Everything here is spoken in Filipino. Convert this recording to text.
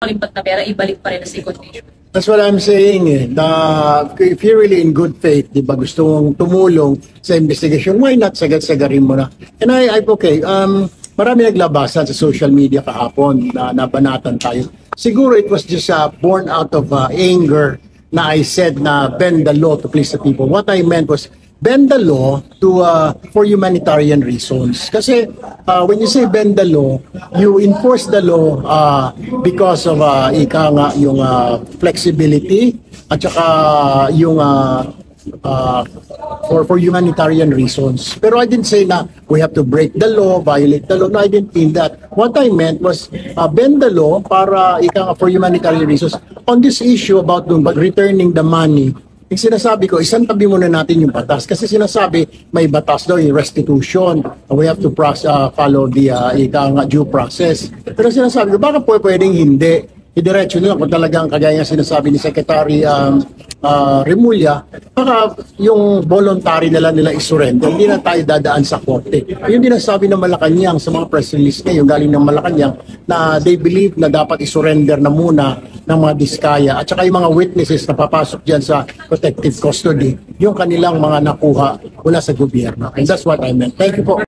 nakalipat na pera, ibalik pa rin sa condition. That's what I'm saying. If you're really in good faith, di ba, gusto mong tumulong sa investigation, why not sagad-sagarin mo na? And okay, marami naglabasan sa social media kahapon na nabanatan tayo. Siguro it was just born out of anger na I said na bend the law to please the people. What I meant was bend the law to for humanitarian reasons. Kasi when you say bend the law, you enforce the law because of yung flexibility at saka yung for humanitarian reasons. Pero I didn't say na we have to break the law, violate the law. No, I didn't mean that. What I meant was bend the law para for humanitarian reasons. On this issue about returning the money, yung sinasabi ko, isantabi muna natin yung batas. Kasi sinasabi, may batas daw yung restitution. We have to follow the due process. Pero sinasabi ko, baka pwedeng hindi. Idiretso nila kung talagang kagaya sinasabi ni Secretary Remulla, baka yung voluntary nila isurrender, hindi na tayo dadaan sa korte. Yung dinasabi ng Malacanang sa mga press release ngayon galing ng Malacanang na they believe na dapat isurrender na muna ng mga diskaya at saka yung mga witnesses na papasok dyan sa protective custody, yung kanilang mga nakuha mula sa gobyerno. And that's what I meant. Thank you po.